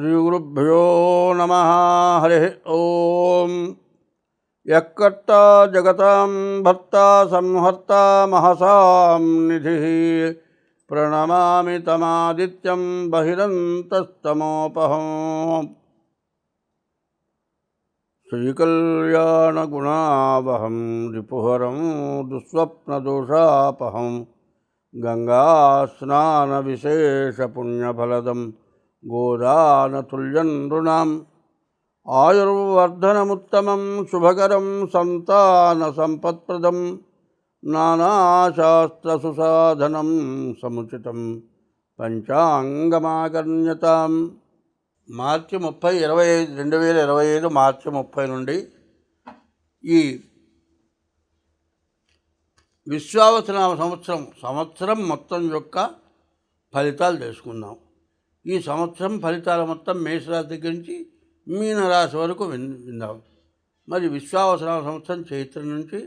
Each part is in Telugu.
శ్రీగురుభ్యో నమ. హరి ఓం. యక్కర్తా జగతాం భర్తా సంహర్తా మహసాం నిధి ప్రణమామి తమాదిత్యం బహిరంతస్తమోపహం. శ్రీకళ్యాణగుణావహం రిపుహరం దుస్వప్నదోషాపహం గంగాస్నానవిశేషపుణ్యఫలదం గోదానతుల్యం నృణాం. ఆయుర్వర్ధనముత్తమం శుభకరం సంతానసంపత్ప్రదం నానాశాస్త్రసుసాధనం సముచితం పంచాంగమాకర్ణ్యతాం. మార్చి 30, 2025 మార్చి 30 నుండి ఈ విశ్వావసనామ సంవత్సరం మొత్తం యొక్క ఫలితాలు తెలుసుకుందాం. ఈ సంవత్సరం ఫలితాల మొత్తం మేషరాశి దగ్గర నుంచి మీనరాశి వరకు విందాం. మరి విశ్వావసనామ సంవత్సరం చైత్రం నుంచి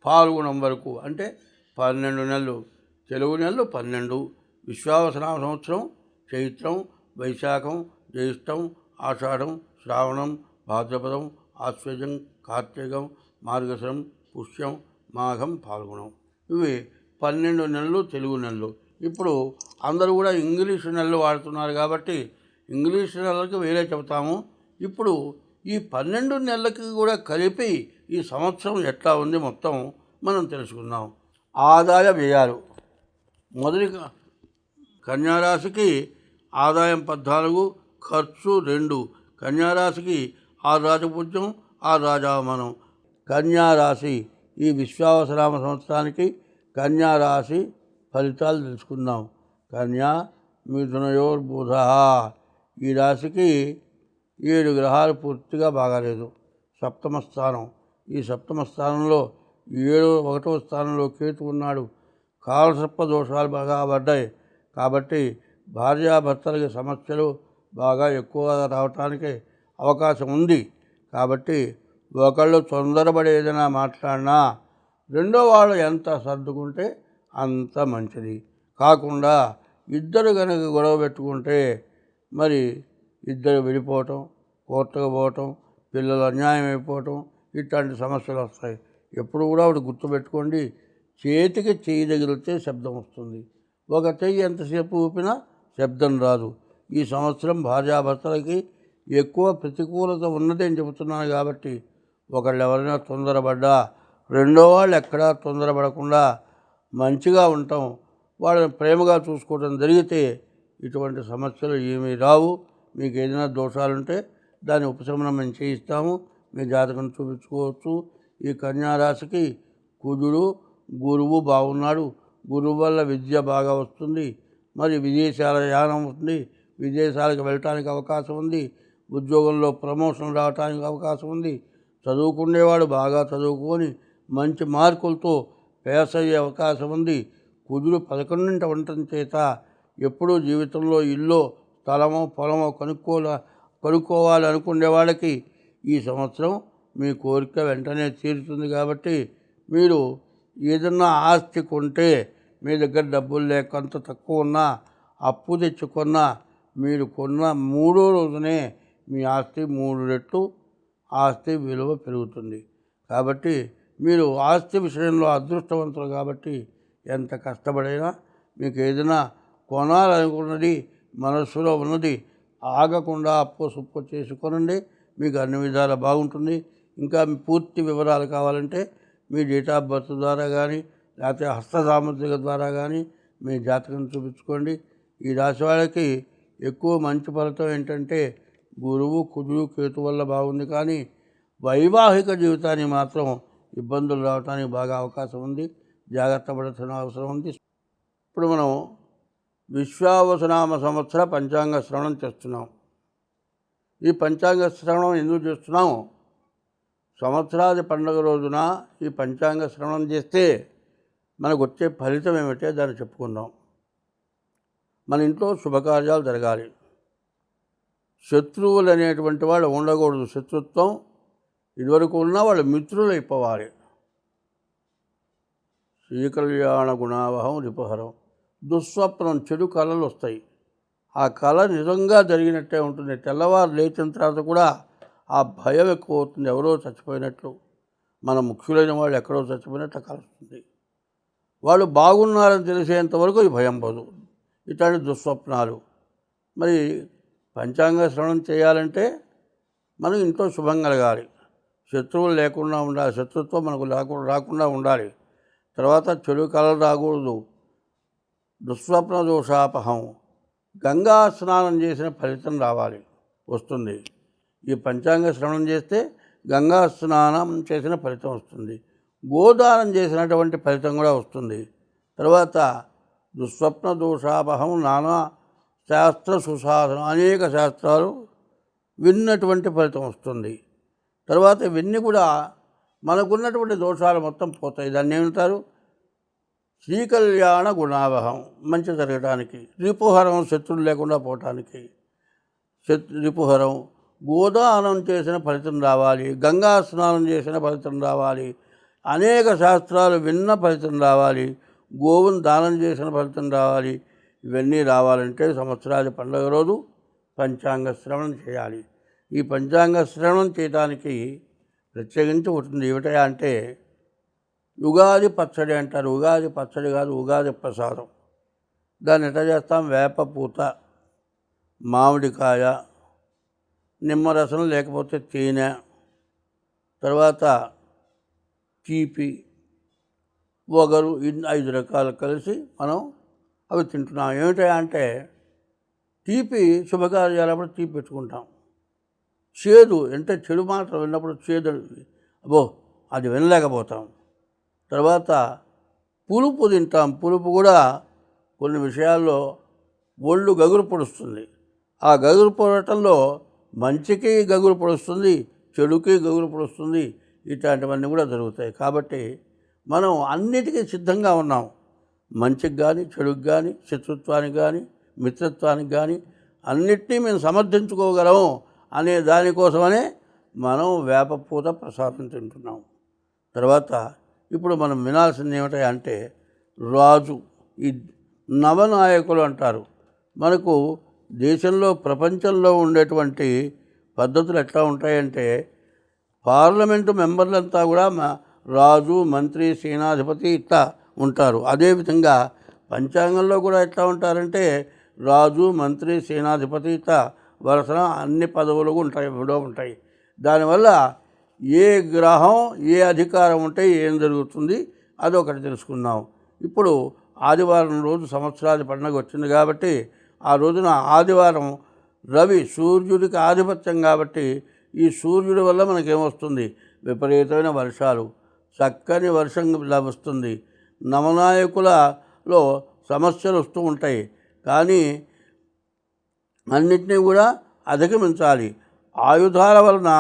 ఫాల్గుణం వరకు, అంటే 12 నెలలు, తెలుగు నెలలు 12. విశ్వావసనామ సంవత్సరం చైత్రం, వైశాఖం, జ్యేష్టం, ఆషాఢం, శ్రావణం, భాద్రపదం, ఆశ్వజం, కార్తీకం, మార్గశిరం, పుష్యం, మాఘం, ఫాల్గుణం. ఇవి 12 నెలలు తెలుగు నెలలు. ఇప్పుడు అందరూ కూడా ఇంగ్లీషు నెలలు వాడుతున్నారు కాబట్టి ఇంగ్లీషు నెలలకు వేరే చెబుతాము. ఇప్పుడు ఈ 12 నెలలకి కూడా కలిపి ఈ సంవత్సరం ఎట్లా ఉంది మొత్తం మనం తెలుసుకుందాం. ఆదాయ వ్యయాలు. మొదటి కన్యారాశికి ఆదాయం 14, ఖర్చు 2. కన్యారాశికి 6 రాజపూజ్యం, 6 రాజావమానం. కన్యారాశి ఈ విశ్వావసనామ సంవత్సరానికి కన్యారాశి ఫలితాలు తెలుసుకుందాం. కన్యా మిథునయోర్బుధ. ఈ రాశికి 7 గ్రహాలు పూర్తిగా బాగాలేదు. సప్తమ స్థానం. ఈ సప్తమ స్థానంలో 1వ స్థానంలో కేతు ఉన్నాడు. కాలసర్ప దోషాలు బాగా పడ్డాయి కాబట్టి భార్యాభర్తలకి సమస్యలు బాగా ఎక్కువగా రావటానికి అవకాశం ఉంది. కాబట్టి ఒకళ్ళు తొందరపడి ఏదైనా మాట్లాడినా రెండో వాళ్ళు ఎంత సర్దుకుంటే అంత మంచిది. కాకుండా ఇద్దరు కనుక గొడవ పెట్టుకుంటే మరి ఇద్దరు విడిపోవటం, కోర్టుకు పోవటం, పిల్లలు అన్యాయం అయిపోవటం, ఇట్లాంటి సమస్యలు వస్తాయి. ఎప్పుడు కూడా ఒకటి గుర్తుపెట్టుకోండి, చేతికి చెయ్యి తగిలితే శబ్దం వస్తుంది. ఒక చెయ్యి ఎంతసేపు ఊపినా శబ్దం రాదు. ఈ సంవత్సరం భార్యాభర్తలకి ఎక్కువ ప్రతికూలత ఉన్నది అని చెబుతున్నాను. కాబట్టి ఒకళ్ళు ఎవరైనా తొందరపడ్డా రెండో వాళ్ళు ఎక్కడా తొందరపడకుండా మంచిగా ఉండటం, వాళ్ళని ప్రేమగా చూసుకోవడం జరిగితే ఇటువంటి సమస్యలు ఏమీ రావు. మీకు ఏదైనా దోషాలుంటే దాని ఉపశమనం మేము చేయిస్తాము. మీ జాతకం చూపించుకోవచ్చు. ఈ కన్యారాశికి కుజుడు, గురువు బాగున్నాడు. గురువు వల్ల విద్య బాగా వస్తుంది. మరి విదేశాల యానం ఉంది. విదేశాలకు వెళ్ళటానికి అవకాశం ఉంది. ఉద్యోగంలో ప్రమోషన్ రావడానికి అవకాశం ఉంది. చదువుకునేవాడు బాగా చదువుకొని మంచి మార్కులతో పాస్ అయ్యే అవకాశం ఉంది. కుజుడు 11 ఉండటం చేత ఎప్పుడూ జీవితంలో ఇల్లు, స్థలమో, పొలమో కొనుక్కోవాలి అనుకునే వాళ్ళకి ఈ సంవత్సరం మీ కోరిక వెంటనే తీరుతుంది. కాబట్టి మీరు ఏదన్నా ఆస్తి కొంటే మీ దగ్గర డబ్బులు లేకంత తక్కువ ఉన్నా, అప్పు తెచ్చుకున్నా, మీరు కొన్న 3వ రోజునే మీ ఆస్తి 3 రెట్లు ఆస్తి విలువ పెరుగుతుంది. కాబట్టి మీరు ఆస్తి విషయంలో అదృష్టవంతులు. కాబట్టి ఎంత కష్టపడైనా మీకు ఏదైనా కొనాలనుకున్నది మనస్సులో ఉన్నది ఆగకుండా అప్పు సుప్పు చేసుకొనండి. మీకు అన్ని విధాలా బాగుంటుంది. ఇంకా పూర్తి వివరాలు కావాలంటే మీ డేట్ ఆఫ్ బర్త్ ద్వారా కానీ లేకపోతే హస్త సాముద్రిక ద్వారా కానీ మీ జాతకం చూపించుకోండి. ఈ రాశి వాళ్ళకి ఎక్కువ మంచి ఫలితం ఏంటంటే గురువు, కుజుడు, కేతు వల్ల బాగుంది. కానీ వైవాహిక జీవితానికి మాత్రం ఇబ్బందులు రావడానికి బాగా అవకాశం ఉంది. జాగ్రత్త పడాల్సిన అవసరం ఉంది. ఇప్పుడు మనం విశ్వావసనామ సంవత్సర పంచాంగ శ్రవణం చేస్తున్నాం. ఈ పంచాంగ శ్రవణం ఎందుకు చేస్తున్నాము? సంవత్సరాది పండుగ రోజున ఈ పంచాంగ శ్రవణం చేస్తే మనకు వచ్చే ఫలితం ఏమిటో దాన్ని చెప్పుకుందాం. మన ఇంట్లో శుభకార్యాలు జరగాలి. శత్రువులు అనేటువంటి వాళ్ళు ఉండకూడదు. శత్రుత్వం ఇదివరకు ఉన్న వాళ్ళు మిత్రులు అయిపోవాలి. శ్రీకళ్యాణ గుణావహం రిపుహరం. దుస్వప్నం, చెడు కళలు వస్తాయి. ఆ కళ నిజంగా జరిగినట్టే ఉంటుంది. తెల్లవారు లేచిన తర్వాత కూడా ఆ భయం ఎక్కువ అవుతుంది. ఎవరో చచ్చిపోయినట్లు, మన ముఖ్యులైన వాళ్ళు ఎక్కడో చచ్చిపోయినట్లు కలుస్తుంది. వాళ్ళు బాగున్నారని తెలిసేంత వరకు ఈ భయం పోదు. ఇట్లాంటి దుస్వప్నాలు. మరి పంచాంగ శ్రవణం చేయాలంటే మనం ఇంట్లో శుభం కలగాలి, శత్రువులు లేకుండా ఉండాలి, శత్రుత్వం మనకు రాకుండా ఉండాలి. తర్వాత చెడు కళలు రాకూడదు. దుస్వప్న దోషాపహం, గంగా స్నానం చేసిన ఫలితం వస్తుంది. ఈ పంచాంగ శ్రవణం చేస్తే గంగా స్నానం చేసిన ఫలితం వస్తుంది. గోదానం చేసినటువంటి ఫలితం కూడా వస్తుంది. తర్వాత దుస్వప్న దోషాపహం, నానా శాస్త్ర సుశాసనం, అనేక శాస్త్రాలు విన్నటువంటి ఫలితం వస్తుంది. తర్వాత ఇవన్నీ కూడా మనకున్నటువంటి దోషాలు మొత్తం పోతాయి. దాన్ని ఏమంటారు? శ్రీకళ్యాణ గుణావహం, మంచి జరగడానికి. రిపుహరం, శత్రువులు లేకుండా పోవటానికి రిపుహరం. గోదానం చేసిన ఫలితం రావాలి, గంగా స్నానం చేసిన ఫలితం రావాలి, అనేక శాస్త్రాలు విన్న ఫలితం రావాలి, గోవును దానం చేసిన ఫలితం రావాలి. ఇవన్నీ రావాలంటే సంవత్సరాది పండుగ రోజు పంచాంగ శ్రవణం చేయాలి. ఈ పంచాంగ శ్రవణం చేయడానికి ప్రత్యేకించి ఉంటుంది. ఏమిటా అంటే ఉగాది పచ్చడి అంటారు. ఉగాది పచ్చడి కాదు, ఉగాది ప్రసాదం. దాన్ని ఎట్లా చేస్తాం? వేపపూత, మామిడికాయ, నిమ్మరసం లేకపోతే తేనె, తర్వాత తీపి, వగరు, 5 రకాలు కలిసి మనం అవి తింటున్నాం. ఏమిటా అంటే తీపి శుభకార్యాలప్పుడు తీపి పెట్టుకుంటాం. చేదు అంటే చెడు మాటలు విన్నప్పుడు చేదు, అది వినలేకపోతాం. తర్వాత పులుపు తింటాం. పులుపు కూడా కొన్ని విషయాల్లో ఒళ్ళు గగురు పొడుస్తుంది. ఆ గగురు పొడటంలో మంచికి గగురు పొడుస్తుంది, చెడుకి గగురు పొడుస్తుంది. ఇట్లాంటివన్నీ కూడా జరుగుతాయి. కాబట్టి మనం అన్నిటికీ సిద్ధంగా ఉన్నాం. మంచికి కానీ, చెడుకు కానీ, శత్రుత్వానికి కానీ, మిత్రత్వానికి కానీ అన్నిటినీ మేము సమర్థించుకోగలము అనే దానికోసమనే మనం వేపపూత ప్రసాదం తింటున్నాం. తర్వాత ఇప్పుడు మనం వినాల్సింది ఏమిటంటే రాజు, ఈ నవనాయకులు అంటారు. మనకు దేశంలో, ప్రపంచంలో ఉండేటువంటి పద్ధతులు ఎట్లా ఉంటాయంటే పార్లమెంటు మెంబర్లంతా కూడా రాజు, మంత్రి, సేనాధిపతి ఇట్లా ఉంటారు. అదేవిధంగా పంచాంగంలో కూడా ఎట్లా ఉంటారంటే రాజు, మంత్రి, సేనాధిపతి ఇట్లా వరుసన అన్ని పదవులు ఉంటాయి. దానివల్ల ఏ గ్రహం, ఏ అధికారం ఉంటే ఏం జరుగుతుంది అదొకటి తెలుసుకుందాం. ఇప్పుడు ఆదివారం రోజు సంవత్సరాది పండుగ వచ్చింది కాబట్టి ఆ రోజున ఆదివారం రవి సూర్యుడికి ఆధిపత్యం కాబట్టి ఈ సూర్యుడి వల్ల మనకేమొస్తుంది? విపరీతమైన వర్షాలు, చక్కని వర్షం లభిస్తుంది. నవనాయకులలో సమస్యలు వస్తూ ఉంటాయి, కానీ అన్నిటినీ కూడా అధిగమించాలి. ఆయుధాల వలన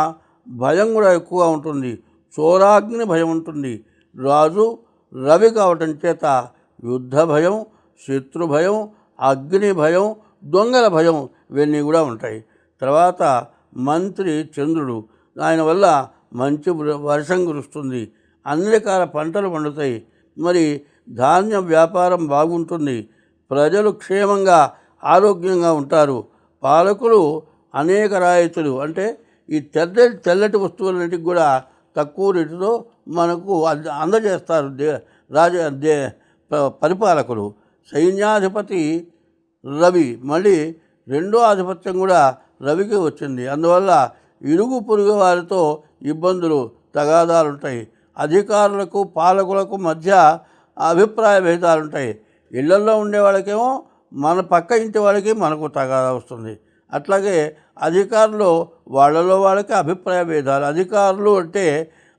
భయం కూడా ఎక్కువగా ఉంటుంది. చోరాగ్ని భయం ఉంటుంది. రాజు రవి కావటం చేత యుద్ధ భయం, శత్రు భయం, అగ్ని భయం, దొంగల భయం ఇవన్నీ కూడా ఉంటాయి. తర్వాత మంత్రి చంద్రుడు, ఆయన వల్ల మంచి వర్షం కురుస్తుంది, అన్ని రకాల పంటలు పండుతాయి, మరి ధాన్య వ్యాపారం బాగుంటుంది, ప్రజలు క్షేమంగా ఆరోగ్యంగా ఉంటారు. పాలకులు అనేక రాయితీలు అంటే ఈ తెల్లటి వస్తువులన్నిటికి కూడా తక్కువ రేటుతో మనకు అందజేస్తారు పరిపాలకులు. సైన్యాధిపతి రవి, మళ్ళీ రెండో ఆధిపత్యం కూడా రవికి వచ్చింది. అందువల్ల ఇరుగు పొరుగు వారితో ఇబ్బందులు, తగాదాలు ఉంటాయి. అధికారులకు, పాలకులకు మధ్య అభిప్రాయ భేదాలు ఉంటాయి. ఇళ్లల్లో ఉండే వాళ్ళకేమో మన పక్క ఇంటి వాళ్ళకి మనకు తగాదా వస్తుంది. అట్లాగే అధికారులు వాళ్ళలో వాళ్ళకి అభిప్రాయ భేదాలు. అధికారులు అంటే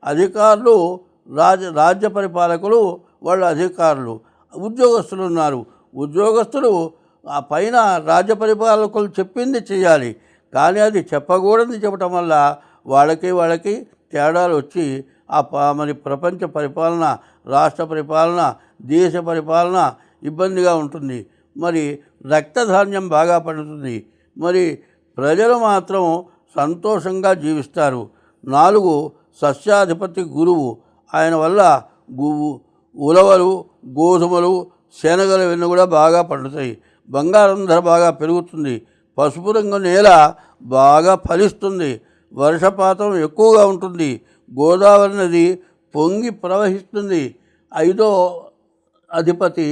అధికారులు రాజ్య పరిపాలకులు, వాళ్ళు అధికారులు. ఉద్యోగస్తులు ఉన్నారు. ఉద్యోగస్తులు ఆ పైన రాజ్య పరిపాలకులు చెప్పింది చేయాలి, కానీ అది చెప్పకూడదని చెప్పటం వల్ల వాళ్ళకి తేడాలు వచ్చి మరి ప్రపంచ పరిపాలన, రాష్ట్ర పరిపాలన, దేశ పరిపాలన ఇబ్బందిగా ఉంటుంది. మరి రక్తధాన్యం బాగా పండుతుంది. మరి ప్రజలు మాత్రం సంతోషంగా జీవిస్తారు. 4 సస్యాధిపతి గురువు, ఆయన వల్ల ఉలవలు, గోధుమలు, శనగలు ఇవన్నీ కూడా బాగా పండుతాయి. బంగారం ధర బాగా పెరుగుతుంది. పసుపు రంగు నేల బాగా ఫలిస్తుంది. వర్షపాతం ఎక్కువగా ఉంటుంది. గోదావరి నది పొంగి ప్రవహిస్తుంది. 5వ అధిపతి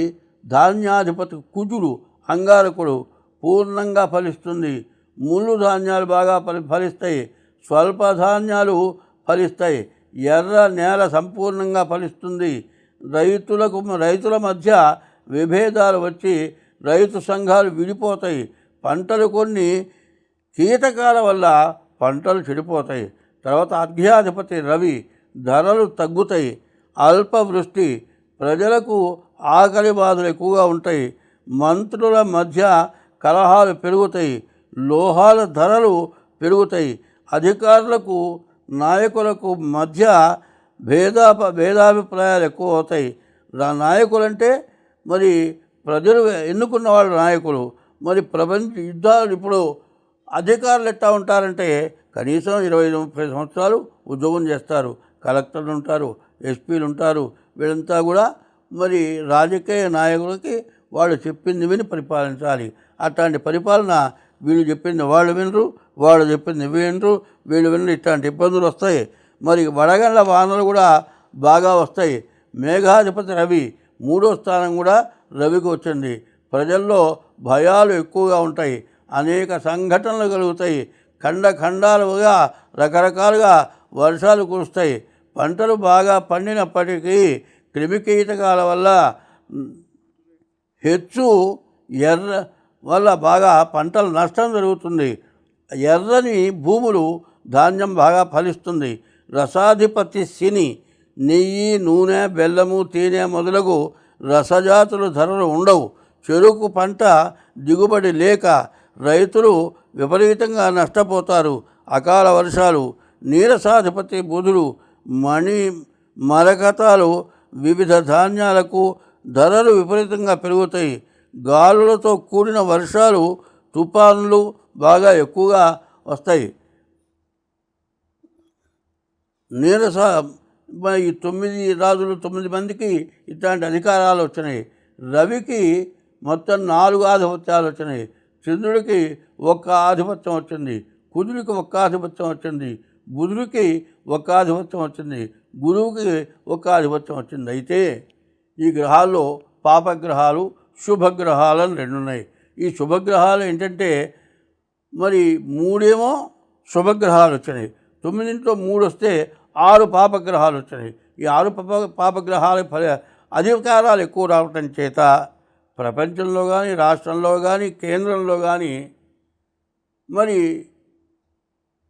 ధాన్యాధిపతి కుజుడు అంగారకుడు పూర్ణంగా ఫలిస్తుంది. ముళ్ళు ధాన్యాలు బాగా ఫలిస్తాయి. స్వల్ప ధాన్యాలు ఫలిస్తాయి. ఎర్ర నేల సంపూర్ణంగా ఫలిస్తుంది. రైతుల మధ్య విభేదాలు వచ్చి రైతు సంఘాలు విడిపోతాయి. పంటలు కొన్ని కీటకాల వల్ల పంటలు చెడిపోతాయి. తర్వాత అర్ఘ్యాధిపతి రవి ధరలు తగ్గుతాయి. అల్పవృష్టి ప్రజలకు ఆకలి బాధలు ఎక్కువగా ఉంటాయి. మంత్రుల మధ్య కలహాలు పెరుగుతాయి. లోహాల ధరలు పెరుగుతాయి. అధికారులకు నాయకులకు మధ్య భేదాభిప్రాయాలు ఎక్కువ అవుతాయి. నాయకులంటే మరి ప్రజలు ఎన్నుకున్న వాళ్ళు నాయకులు. మరి ప్రపంచ యుద్ధాలు ఇప్పుడు అధికారులు ఎట్లా ఉంటారంటే కనీసం 25-30 సంవత్సరాలు ఉద్యోగం చేస్తారు. కలెక్టర్లు ఉంటారు, ఎస్పీలు ఉంటారు. వీళ్ళంతా కూడా మరి రాజకీయ నాయకులకి వాళ్ళు చెప్పింది విని పరిపాలించాలి. అట్లాంటి పరిపాలన వీళ్ళు చెప్పింది వాళ్ళు వినరు, వాళ్ళు చెప్పింది వినరు, వీళ్ళు వినరు. ఇట్లాంటి ఇబ్బందులు వస్తాయి. మరి వడగండ్ల వానలు కూడా బాగా వస్తాయి. మేఘాధిపతి రవి 3వ స్థానం కూడా రవికి వచ్చింది. ప్రజల్లో భయాలు ఎక్కువగా ఉంటాయి. అనేక సంఘటనలు కలుగుతాయి. ఖండాలుగా రకరకాలుగా వర్షాలు కురుస్తాయి. పంటలు బాగా పండినప్పటికీ క్రిమికీటకాల వల్ల హెచ్చు ఎర్ర వల్ల బాగా పంటల నష్టం జరుగుతుంది. ఎర్రని భూములు ధాన్యం బాగా ఫలిస్తుంది. రసాధిపతి శని నెయ్యి, నూనె, బెల్లము, తేనె మొదలగు రసజాతుల ధరలు ఉండవు. చెరుకు పంట దిగుబడి లేక రైతులు విపరీతంగా నష్టపోతారు. అకాల వర్షాలు. నీరసాధిపతి బుధుడు మరకతాలు వివిధ ధాన్యాలకు ధరలు విపరీతంగా పెరుగుతాయి. గాలులతో కూడిన వర్షాలు, తుఫానులు బాగా ఎక్కువగా వస్తాయి. ఈ 9 రాజులు 9 మందికి ఇట్లాంటి అధికారాలు వచ్చినాయి. రవికి మొత్తం 4 ఆధిపత్యాలు వచ్చినాయి. చంద్రుడికి 1 ఆధిపత్యం వచ్చింది. కుజుడికి 1 ఆధిపత్యం వచ్చింది. బుధుడికి 1 ఆధిపత్యం వచ్చింది. గురువుకి 1 ఆధిపత్యం వచ్చింది. అయితే ఈ గ్రహాల్లో పాపగ్రహాలు, శుభగ్రహాలని 2 ఉన్నాయి. ఈ శుభగ్రహాలు ఏంటంటే మరి 3 శుభగ్రహాలు వచ్చినాయి. 9 3 వస్తే 6 పాపగ్రహాలు వచ్చినాయి. ఈ 6 పాపగ్రహాల అధికారాలు ఎక్కువ రావటం చేత ప్రపంచంలో కానీ, రాష్ట్రంలో కానీ, కేంద్రంలో కానీ మరి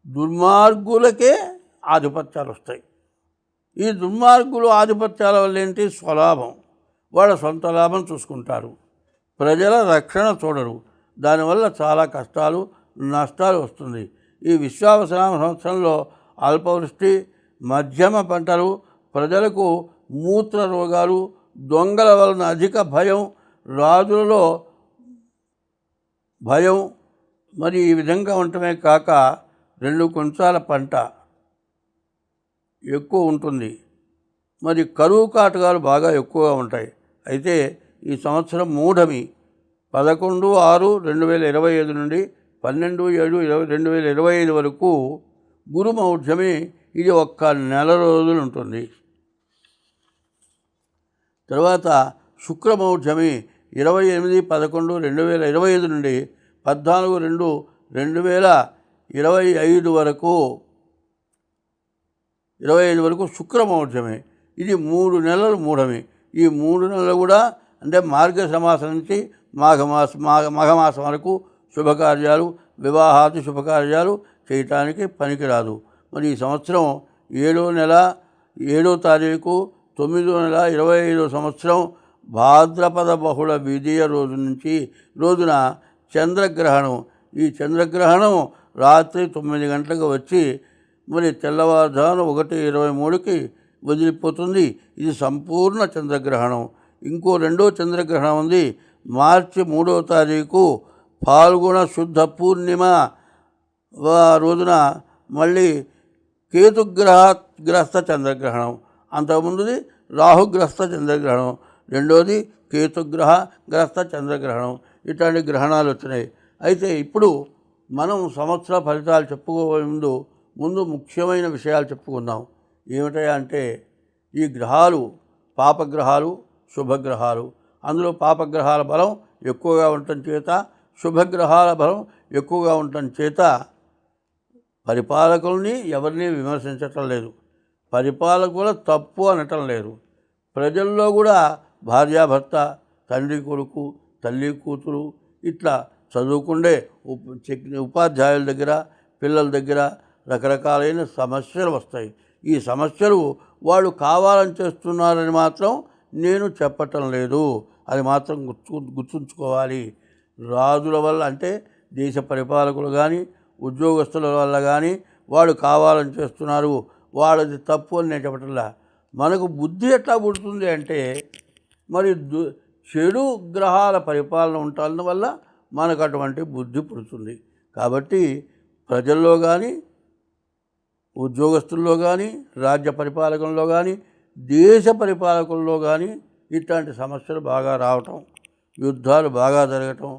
దుర్మార్గులకే ఆధిపత్యాలు వస్తాయి. ఈ దుర్మార్గులు ఆధిపత్యాల వల్ల ఏంటి? స్వలాభం. వాళ్ళ సొంత లాభం చూసుకుంటారు. ప్రజల రక్షణ చూడరు. దానివల్ల చాలా కష్టాలు, నష్టాలు వస్తుంది. ఈ విశ్వావసనామ సంవత్సరంలో అల్పవృష్టి, మధ్యమ పంటలు, ప్రజలకు మూత్ర రోగాలు, దొంగల వలన అధిక భయం, రాజులలో భయం మరి ఈ విధంగా ఉండటమే కాక 2 క్వింటాల పంట ఎక్కువ ఉంటుంది. మరి కరువు కాటకాలు బాగా ఎక్కువగా ఉంటాయి. అయితే ఈ సంవత్సరం మూఢమి 11/6/2025 నుండి 12/7/2025 వరకు గురుమౌఢ్యమి. ఇది 1 నెల రోజులు ఉంటుంది. తర్వాత శుక్రమౌఢ్యమి 28/11/2025 నుండి 14/2/2025 వరకు 25 వరకు శుక్రమౌఢ్యమి. ఇది 3 నెలలు మూఢమి. ఈ 3 నెలలు కూడా అంటే మార్గశిర మాసం నుంచి మాఘమాసం వరకు శుభకార్యాలు, వివాహాది శుభకార్యాలు చేయటానికి పనికిరాదు. మరి ఈ సంవత్సరం 7వ నెల 7వ తారీఖు 9వ నెల 25వ సంవత్సరం భాద్రపద బహుళ విధియ రోజున చంద్రగ్రహణం. ఈ చంద్రగ్రహణం రాత్రి 9 గంటలకు వచ్చి మరి తెల్లవారుజామున 1:23కి వదిలిపోతుంది. ఇది సంపూర్ణ చంద్రగ్రహణం. ఇంకో 2వ చంద్రగ్రహణం ఉంది. మార్చి 3వ తారీఖు ఫాల్గుణ శుద్ధ పూర్ణిమ రోజున మళ్ళీ కేతుగ్రస్త చంద్రగ్రహణం. అంతకుముందుది రాహుగ్రస్త చంద్రగ్రహణం, రెండోది కేతుగ్రస్త చంద్రగ్రహణం. ఇట్లాంటి గ్రహణాలు వచ్చినాయి. అయితే ఇప్పుడు మనం సంవత్సర ఫలితాలు చెప్పుకోబోయే ముందు ముఖ్యమైన విషయాలు చెప్పుకుందాం. ఏమిటా అంటే ఈ గ్రహాలు పాపగ్రహాలు, శుభగ్రహాలు. అందులో పాపగ్రహాల బలం ఎక్కువగా ఉండటం చేత, శుభగ్రహాల బలం ఎక్కువగా ఉండటం చేత పరిపాలకుల్ని ఎవరిని విమర్శించటం లేదు, పరిపాలకుల తప్పు అనటం లేదు. ప్రజల్లో కూడా భార్యాభర్త, తండ్రి కొడుకు, తల్లి కూతురు ఇట్లా చదువుకుండే ఉపాధ్యాయుల దగ్గర, పిల్లల దగ్గర రకరకాలైన సమస్యలు వస్తాయి. ఈ సమస్యలు వాళ్ళు కావాలని చేస్తున్నారని మాత్రం నేను చెప్పటం లేదు, అది మాత్రం గుర్తుంచుకోవాలి. రాజుల వల్ల అంటే దేశ పరిపాలకులు కానీ, ఉద్యోగస్తుల వల్ల కానీ వాళ్ళు కావాలని చేస్తున్నారు, వాళ్ళది తప్పు అని నేను చెప్పటంలా. మనకు బుద్ధి ఎట్లా పుడుతుంది అంటే మరి చెడు గ్రహాల పరిపాలన ఉండటం వల్ల మనకు అటువంటి బుద్ధి పుడుతుంది. కాబట్టి ప్రజల్లో కానీ, ఉద్యోగస్తుల్లో కానీ, రాజ్య పరిపాలకుల్లో కానీ, దేశ పరిపాలకుల్లో కానీ ఇట్లాంటి సమస్యలు బాగా రావటం, యుద్ధాలు బాగా జరగటం,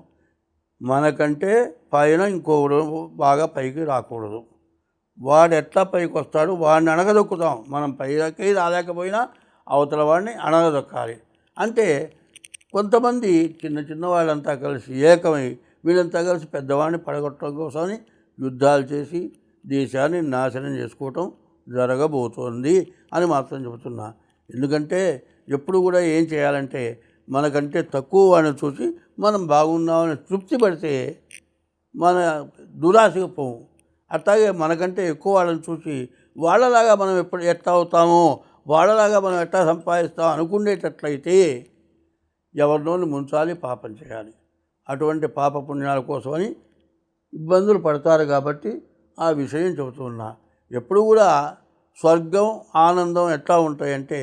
మనకంటే పైన ఇంకొకడు బాగా పైకి రాకూడదు. వాడు ఎట్లా పైకి వస్తాడు వాడిని అణగదొక్కుతాం. మనం పైకి రాలేకపోయినా అవతల వాడిని అణగదొక్కాలి. అంటే కొంతమంది చిన్న వాళ్ళంతా కలిసి ఏకమై వీళ్ళంతా కలిసి పెద్దవాడిని పడగొట్టడం కోసమని యుద్ధాలు చేసి దేశాన్ని నాశనం చేసుకోవటం జరగబోతోంది అని మాత్రం చెబుతున్నా. ఎందుకంటే ఎప్పుడు కూడా ఏం చేయాలంటే మనకంటే తక్కువ వాడిని చూసి మనం బాగున్నామని తృప్తి పడితే మన దురాశకు పోము. అట్లాగే మనకంటే ఎక్కువ వాళ్ళని చూసి వాళ్ళలాగా మనం ఎట్లా అవుతామో, వాళ్ళలాగా మనం ఎట్లా సంపాదిస్తామో అనుకునేటట్లయితే ఎవరినోని ముంచాలి, పాపం చేయాలి. అటువంటి పాప పుణ్యాల కోసమని ఇబ్బందులు పడతారు. కాబట్టి ఆ విషయం చెబుతున్నా. ఎప్పుడు కూడా స్వర్గం, ఆనందం ఎట్లా ఉంటాయంటే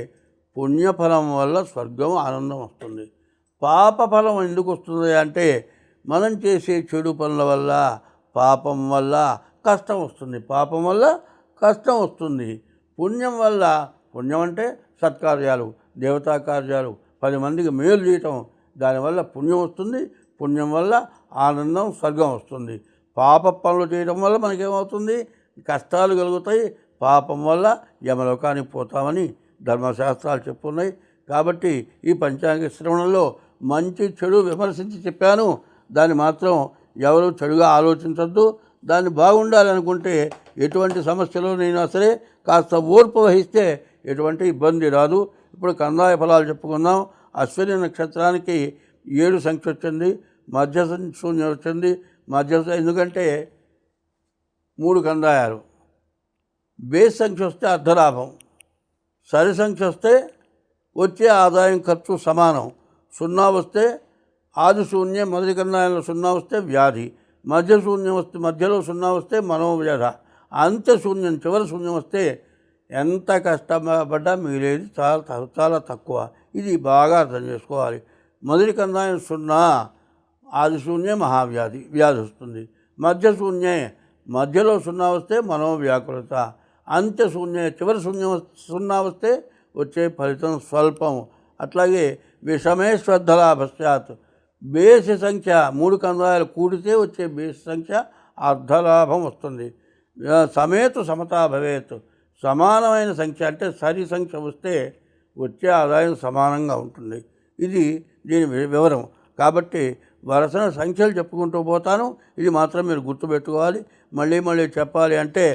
పుణ్యఫలం వల్ల స్వర్గం, ఆనందం వస్తుంది. పాపఫలం ఎందుకు వస్తుంది అంటే మనం చేసే చెడు పనుల వల్ల, పాపం వల్ల కష్టం వస్తుంది, పాపం వల్ల కష్టం వస్తుంది. పుణ్యం వల్ల, పుణ్యం అంటే సత్కార్యాలు, దేవతా కార్యాలు, 10 మందికి మేలు చేయటం, దానివల్ల పుణ్యం వస్తుంది. పుణ్యం వల్ల ఆనందం, స్వర్గం వస్తుంది. పాప పనులు చేయడం వల్ల మనకేమవుతుంది, కష్టాలు కలుగుతాయి. పాపం వల్ల యమలోకానికి పోతామని ధర్మశాస్త్రాలు చెప్పున్నాయి. కాబట్టి ఈ పంచాంగ శ్రవణంలో మంచి చెడు విమర్శించి చెప్పాను. దాన్ని మాత్రం ఎవరు చెడుగా ఆలోచించద్దు. దాన్ని బాగుండాలనుకుంటే ఎటువంటి సమస్యలోనైనా సరే కాస్త ఓర్పు వహిస్తే ఎటువంటి ఇబ్బంది రాదు. ఇప్పుడు కందాయ ఫలాలు చెప్పుకుందాం. అశ్విని నక్షత్రానికి 7 సంఖ్య వచ్చింది, మధ్య శూన్యం వచ్చింది. ఎందుకంటే 3 కందాయాలు. బేస్ సంఖ్య వస్తే అర్ధలాభం, సరి సంఖ్య వస్తే వచ్చే ఆదాయం ఖర్చు సమానం. 0 వస్తే ఆది శూన్యం, మొదటి కందాయంలో 0 వస్తే వ్యాధి, మధ్య శూన్యం వస్తే, మధ్యలో 0 వస్తే మనోవ్యధ, అంత్య శూన్యం, చివరి శూన్యం వస్తే ఎంత కష్టపడ్డా మిగిలేది చాలా తక్కువ. ఇది బాగా అర్థం చేసుకోవాలి. మొదటి కందాయం 0, ఆది శూన్యం మహావ్యాధి, వ్యాధి వస్తుంది. మధ్య శూన్యే, మధ్యలో 0 వస్తే మనోవ్యాకులత, అంత్య శూన్య, చివరి శూన్యం 0 వస్తే వచ్చే ఫలితం స్వల్పం. అట్లాగే విషమే శ్రద్ధలాభస్యాత్, బేసి సంఖ్య 3 కందాయాలు కూడితే వచ్చే బేసి సంఖ్య అర్ధలాభం వస్తుంది. సమేతు సమతా భవేత్, సమానమైన సంఖ్య అంటే సరి సంఖ్య వస్తే వచ్చే ఆదాయం సమానంగా ఉంటుంది. ఇది దీని వివరం. కాబట్టి వరుసన సంఖ్యలు చెప్పుకుంటూ పోతాను. ఇది మాత్రం మీరు గుర్తుపెట్టుకోవాలి. మళ్ళీ చెప్పాలి అంటే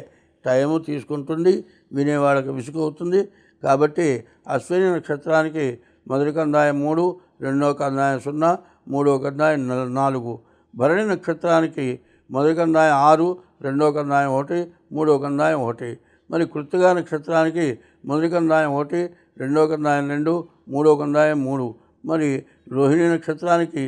టైము తీసుకుంటుంది, వినేవాళ్ళకి విసుగు అవుతుంది. కాబట్టి అశ్విని నక్షత్రానికి మొదటి కందాయం 3, రెండో కందాయం 0, మూడో కందాయం 4. భరణి నక్షత్రానికి మొదటి కందాయం 6, రెండో కందాయం 1, మూడో కందాయం 1. మరి కృత్తికా నక్షత్రానికి మొదటి కందాయం 1, రెండో కందాయం 2, మూడో కందాయం 3. మరి రోహిణి నక్షత్రానికి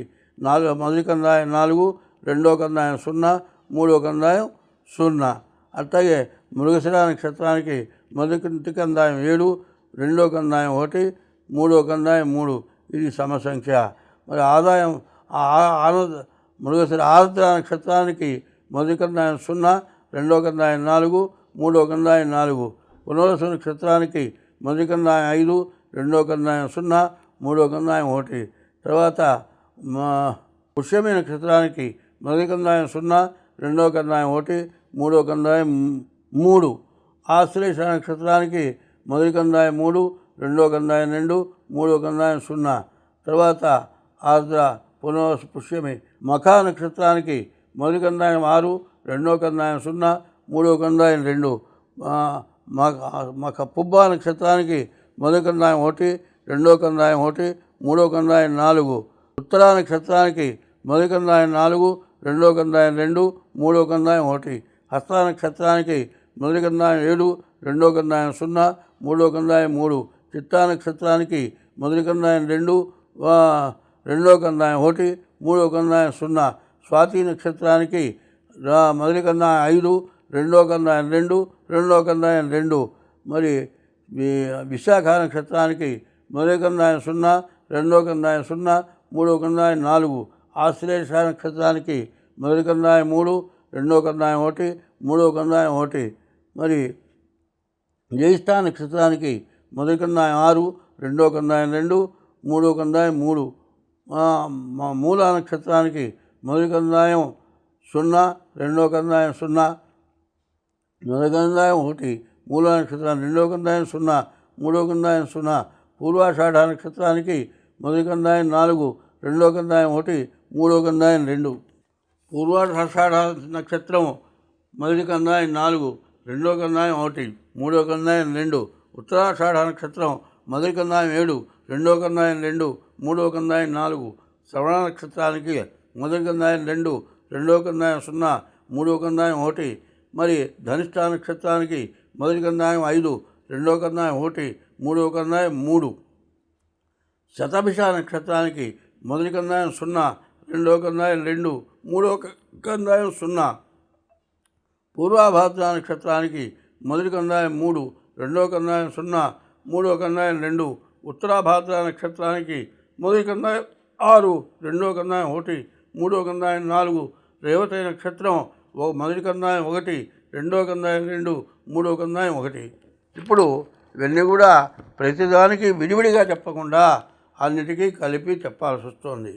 మొదటి కందాయం 4, రెండో కందాయం 0, మూడో కందాయం 0. అట్లాగే మృగశిర నక్షత్రానికి మొదటి కందాయం 7, రెండో కందాయం 1, మూడో కందాయం 3. ఇది సమసంఖ్య. మరి ఆదాయం మృగశిర ఆరుద్ర నక్షత్రానికి మొదటి కందాయం 0, రెండో కందాయం 4, మూడో కందాయం 4. పునర్వసు నక్షత్రానికి మొదటి కందాయం 5, రెండో కందాయం 0, మూడో కందాయం 1. తర్వాత పుష్యమి నక్షత్రానికి మొదటి కందాయం 0, రెండో కందాయం 1, మూడో కందాయం 3. ఆశ్లేష నక్షత్రానికి మొదటి కందాయం 3, రెండో కందాయం 2, మూడో కందాయం 0. తర్వాత ఆర్ద్ర పునర్వసు పుష్యమి. మఖా నక్షత్రానికి మొదటి కందాయం 6, రెండో కందాయం 0, మూడో కందాయం 2. పుబ్బ నక్షత్రానికి మొదటి కందాయం 1, రెండో కందాయం 1, మూడో కందాయం 4. ఉత్తరా నక్షత్రానికి మొదటి కందాయం 4, రెండో కందాయం 2, మూడో కందాయం 1. హస్త నక్షత్రానికి మొదటి కందాయం 7, రెండో కందాయం 0, మూడో కందాయం 3. చిత్తా నక్షత్రానికి మొదటి కందాయం 2, రెండో కందాయం 1, మూడో కందాయం 0. స్వాతి నక్షత్రానికి మొదటి కందాయం 5, రెండో కందాయం 2, రెండో కందాయం 2. మరి విశాఖ నక్షత్రానికి మొదటి కందాయం 0, రెండో కందాయం 0, మూడో కందాయం 4. ఆశ్లేష నక్షత్రానికి మొదటి కందాయం 3, రెండో కందాయం 1, మూడో కందాయం 1. మరి జ్యేష్ఠ నక్షత్రానికి మొదటి కందాయం 6, రెండో కందాయం 2, మూడో కందాయం 3. మూల నక్షత్రానికి మొదటి కందాయం 0, రెండో కందాయం 0, మొదటి కందాయం 1. మూల నక్షత్రానికి రెండో కందాయం 0, మూడో కందాయం 0. పూర్వాషాఢ నక్షత్రానికి మొదటి కందాయం 4, రెండో కందాయం 1, మూడో కందాయం 2. పూర్వాషాఢ నక్షత్రం మొదటి కందాయం 4, రెండో కందాయం 1, మూడో కందాయం 2. ఉత్తరాషాఢ నక్షత్రం మొదటి కందాయం 7, రెండో కందాయం 2, మూడో కందాయం 4. శ్రవణ నక్షత్రానికి మొదటి కందాయం 2, రెండో కందాయం 0, మూడో కందాయం 1. మరి ధనిష్ఠ నక్షత్రానికి మొదటి కందాయం 5, రెండో కందాయం 1, మూడో కందాయం 3. శతభిష నక్షత్రానికి మొదటి కందాయం 0, రెండో కందాయం 2, మూడో కందాయం 0. పూర్వాభాద్ర నక్షత్రానికి మొదటి కందాయం 3, రెండో కందాయం 0, మూడో కందాయం 2. ఉత్తరాభాద్ర నక్షత్రానికి మొదటి కందాయం 6, రెండో కందాయం 1, మూడో కందాయం 4. రేవతి నక్షత్రం మొదటి కందాయం 1, రెండో కందాయం 2, మూడో కందాయం 1. ఇప్పుడు ఇవన్నీ కూడా ప్రతిదానికి విడివిడిగా చెప్పకుండా అన్నిటికీ కలిపి చెప్పాల్సి వస్తుంది.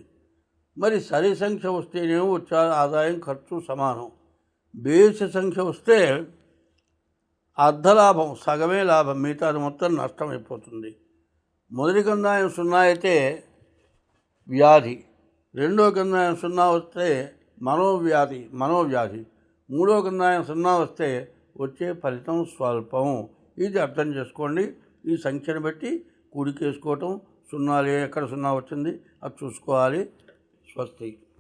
మరి సరి సంఖ్య వస్తేనేమో వచ్చే ఆదాయం ఖర్చు సమానం. బేసి సంఖ్య వస్తే అర్ధలాభం, సగమే లాభం, మిగతాది మొత్తం నష్టమైపోతుంది. మొదటి కందాయం 0 అయితే వ్యాధి, రెండో కందాయం 0 వస్తే మనోవ్యాధి, మూడో కందాయం 0 వస్తే వచ్చే ఫలితం స్వల్పం. ఇది అర్థం చేసుకోండి. ఈ సంఖ్యను బట్టి కూడికేసుకోవటం, 0 ఎక్కడ 0 వచ్చింది అది చూసుకోవాలి. స్వస్తి.